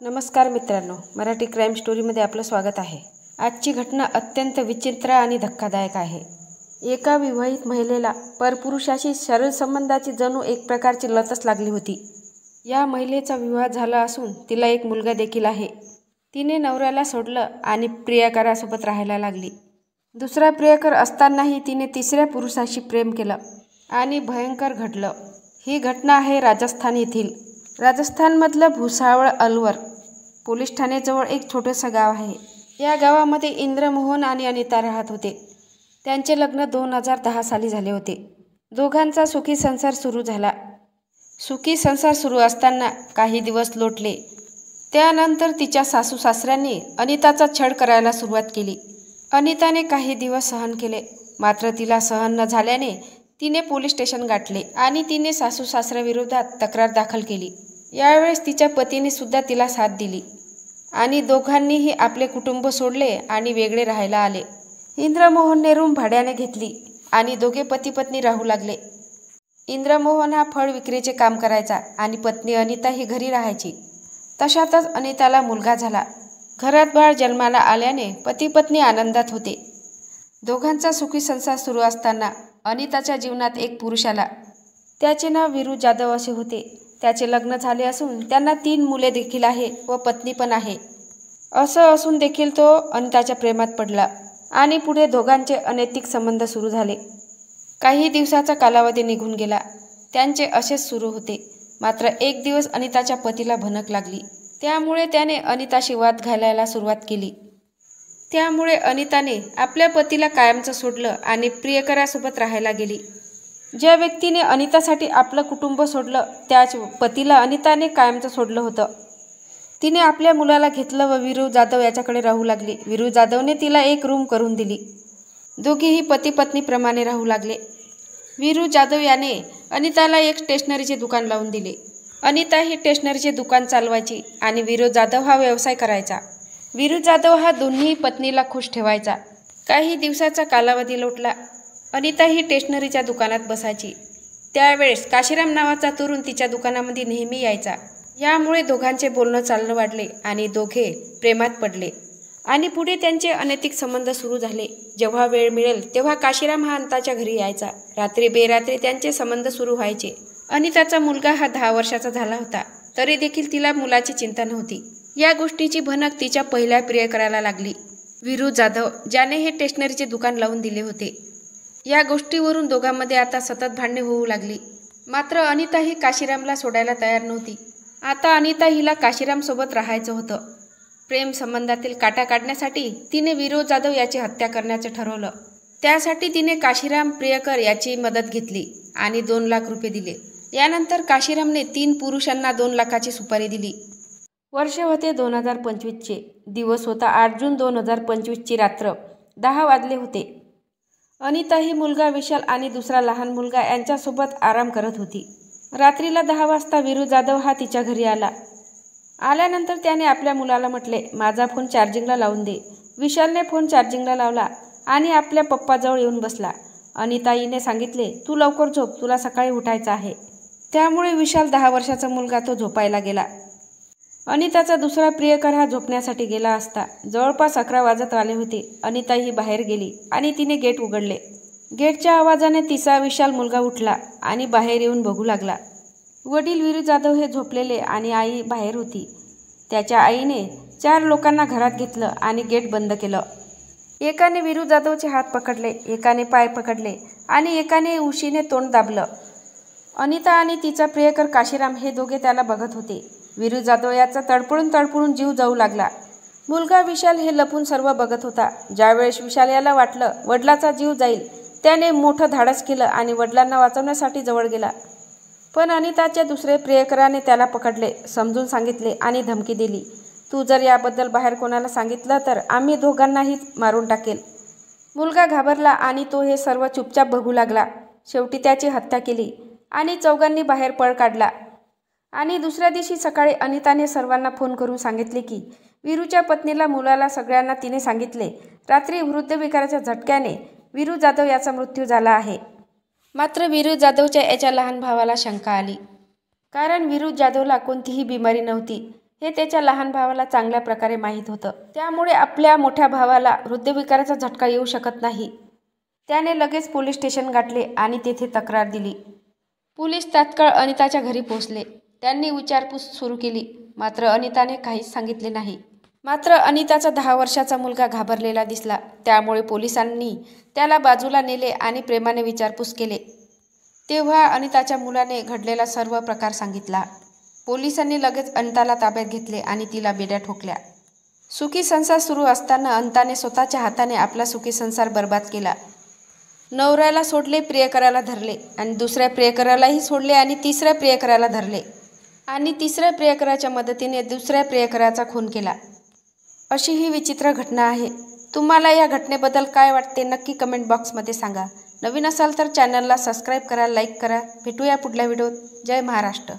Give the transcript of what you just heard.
नमस्कार मित्रांनो, मराठी क्राईम स्टोरीमध्ये आपलं स्वागत आहे। आजची घटना अत्यंत विचित्र आणि धक्कादायक आहे। एका विवाहित महिलेला परपुरुषाशी शरीर संबंधाची जणू एक प्रकारची लतच लागली होती। या महिलेचा विवाह झाला असून तिला एक मुलगा देखील आहे। तिने नवऱ्याला सोडलं आणि प्रियकरासोबत राहायला लागली। दुसरा प्रियकर असतानाही तिने तिसऱ्या पुरुषाशी प्रेम केलं आणि भयंकर घडलं। ही घटना आहे राजस्थान येथील। राजस्थानमधलं भुसावळ अलवर पोलीस ठाण्याजवळ एक छोटंसं गाव आहे। या गावामध्ये इंद्रमोहन आणि अनिता राहत होते। त्यांचे लग्न 2010 साली झाले होते। दोघांचा सुखी संसार सुरू झाला। सुखी संसार सुरू असताना काही दिवस लोटले। त्यानंतर तिच्या सासू सासऱ्यांनी अनिताचा छळ करायला सुरुवात केली। अनिताने काही दिवस सहन केले, मात्र तिला सहन न झाल्याने तिने पोलीस स्टेशन गाठले आणि तिने सासू सासऱ्याविरोधात तक्रार दाखल केली। यावेळेस तिच्या पतीने सुद्धा तिला साथ दिली आणि दोघांनीही आपले कुटुंब सोडले आणि वेगळे राहायला आले। इंद्रमोहनने रूम भाड्याने घेतली आणि दोघे पती पत्नी राहू लागले। इंद्रमोहन हा फळ विक्रीचे काम करायचा आणि पत्नी अनिता ही घरी राहायची। तशातच अनिताला मुलगा झाला। घरात बाळ जन्माला आल्याने पती पत्नी आनंदात होते। दोघांचा सुखी संसार सुरू असताना अनिताच्या जीवनात एक पुरुष आला। त्याचे नाव वीरू जाधव असे होते। त्याचे लग्न झाले असून त्यांना 3 मुले देखील आहे व पत्नी पण आहे। असं असून देखील तो अनिताच्या प्रेमात पडला आणि पुढे दोघांचे अनैतिक संबंध सुरू झाले। काही दिवसाचा कालावधी निघून गेला। त्यांचे असेच सुरू होते। मात्र एक दिवस अनिताच्या पतीला भनक लागली। त्यामुळे त्याने अनिताशी वाद घालायला सुरुवात केली। त्यामुळे अनिताने आपल्या पतीला कायमचं सोडलं आणि प्रियकरासोबत राहायला गेली। ज्या व्यक्तीने अनितासाठी आपलं कुटुंब सोडलं त्याच पतीला अनिताने कायमचं सोडलं होतं। तिने आपल्या मुलाला घेतलं व वीरू जाधव याच्याकडे राहू लागली। वीरू जाधवने तिला एक रूम करून दिली। दोघेही पती पत्नीप्रमाणे राहू लागले। वीरू जाधव याने अनिताला एक स्टेशनरीचे दुकान लावून दिले। अनिता ही स्टेशनरीचे दुकान चालवायची आणि वीरू जाधव हा व्यवसाय करायचा। वीरू जाधव हा दोन्ही पत्नीला खुश ठेवायचा। काही दिवसाचा कालावधी लोटला। अनिता ही स्टेशनरीच्या दुकानात बसायची। त्यावेळेस काशीराम नावाचा तरुण तिच्या दुकानामध्ये नेहमी यायचा। यामुळे दोघांचे बोलणं चालणं वाढले आणि दोघे प्रेमात पडले आणि पुढे त्यांचे अनैतिक संबंध सुरू झाले। जेव्हा वेळ मिळेल तेव्हा काशीराम हा अनिताच्या घरी यायचा। रात्री बेरात्री त्यांचे संबंध सुरू व्हायचे। अनिताचा मुलगा हा 10 वर्षाचा झाला होता, तरी देखील तिला मुलाची चिंता नव्हती। या गोष्टीची भनक तिच्या पहिल्या प्रियकराला लागली, वीरू जाधव, ज्याने हे स्टेशनरीचे दुकान लावून दिले होते। या गोष्टीवरून दोघांमध्ये आता सतत भांडणे होऊ लागली। मात्र अनिता ही काशीरामला सोडायला तयार नव्हती। आता अनिता हिला काशीरामसोबत राहायचं होतं। प्रेम संबंधातील काटा काढण्यासाठी तिने वीरू जाधव याची हत्या करण्याचं ठरवलं। त्यासाठी तिने काशीराम प्रियकर याची मदत घेतली आणि 2 लाख रुपये दिले। यानंतर काशीरामने 3 पुरुषांना 2 लाखाची सुपारी दिली। वर्ष होते 2025चे। दिवस होता 8 जून 2025ची रात्र। 10 वाजले होते। अनिता ही मुलगा विशाल आणि दुसरा लहान मुलगा यांच्यासोबत आराम करत होती। रात्रीला 10 वाजता वीरू जाधव हा तिच्या घरी आला। आल्यानंतर त्याने आपल्या मुलाला म्हटले, माझा फोन चार्जिंगला लावून दे। विशालने फोन चार्जिंगला लावला आणि आपल्या पप्पाजवळ येऊन बसला। अनिताईने सांगितले, तू लवकर झोप, तुला सकाळी उठायचं आहे। त्यामुळे विशाल 10 वर्षाचा मुलगा तो झोपायला गेला। अनिताचा दुसरा प्रियकर हा झोपण्यासाठी गेला असता जवळपास 11 वाजत आले होते। अनिता ही बाहेर गेली आणि तिने गेट उघडले। गेटच्या आवाजाने तिचा विशाल मुलगा उठला आणि बाहेर येऊन बघू लागला। वडील वीरू जाधव हे झोपलेले आणि आई बाहेर होती। त्याच्या आईने 4 लोकांना घरात घेतलं आणि गेट बंद केलं। एकाने वीरू जाधवचे हात पकडले, एकाने पाय पकडले आणि एकाने उशीने तोंड दाबलं। अनिता आणि तिचा प्रियकर काशीराम हे दोघे त्याला बघत होते। वीरू जाधव याचा तडफडून जीव जाऊ लागला। मुलगा विशाल हे लपून सर्व बघत होता। ज्यावेळेस विशाल याला वाटलं वडिलाचा जीव जाईल, त्याने मोठं धाडस केलं आणि वडिलांना वाचवण्यासाठी जवळ गेला। पण अनिताच्या दुसरे प्रियकराने त्याला पकडले, समजून सांगितले आणि धमकी दिली, तू जर याबद्दल बाहेर कोणाला सांगितलं तर आम्ही दोघांनाही मारून टाकेल। मुलगा घाबरला आणि तो हे सर्व चुपचाप बघू लागला। शेवटी त्याची हत्या केली आणि चौघांनी बाहेर पळ काढला। आणि दुसऱ्या दिवशी सकाळी अनिताने सर्वांना फोन करून सांगितले की वीरूच्या पत्नीला, मुलाला, सगळ्यांना तिने सांगितले, रात्री हृदयविकाराच्या झटक्याने वीरू जाधव याचा मृत्यू झाला आहे। मात्र वीरू जाधवच्या याच्या लहान भावाला शंका आली, कारण वीरू जाधवला कोणतीही बिमारी नव्हती। हे त्याच्या लहान भावाला चांगल्या प्रकारे माहीत होतं. त्यामुळे आपल्या मोठ्या भावाला हृदयविकाराचा झटका येऊ शकत नाही. त्याने लगेच पोलीस स्टेशन गाठले आणि तेथे तक्रार दिली. पोलीस तात्काळ अनिताच्या घरी पोहोचले. त्यांनी विचारपूस सुरू केली, मात्र अनिताने काहीच सांगितले नाही. मात्र अनिताचा 10 वर्षाचा मुलगा घाबरलेला दिसला. त्यामुळे पोलिसांनी त्याला बाजूला नेले आणि प्रेमाने विचारपूस केले. तेव्हा अनिताच्या मुलाने घडलेला सर्व प्रकार सांगितला. पोलिसांनी लगेच अनिताला ताब्यात घेतले आणि तिला बेड्या ठोकल्या. सुखी संसार सुरू असताना अनिताने स्वतःच्या हाताने आपला सुखी संसार बर्बाद केला. नवऱ्याला सोडले, प्रियकराला धरले आणि दुसऱ्या प्रियकरालाही सोडले आणि तिसऱ्या प्रियकराला धरले आणि तिसऱ्या प्रियकराच्या मदतीने दुसऱ्या प्रियकराचा खून केला. अशी ही विचित्र घटना आहे. तुम्हाला या घटनेबद्दल काय वाटते नक्की कमेंट बॉक्समध्ये सांगा. नवीन असाल तर चॅनलला सबस्क्राईब करा, लाईक करा. भेटूया पुढल्या व्हिडिओत. जय महाराष्ट्र.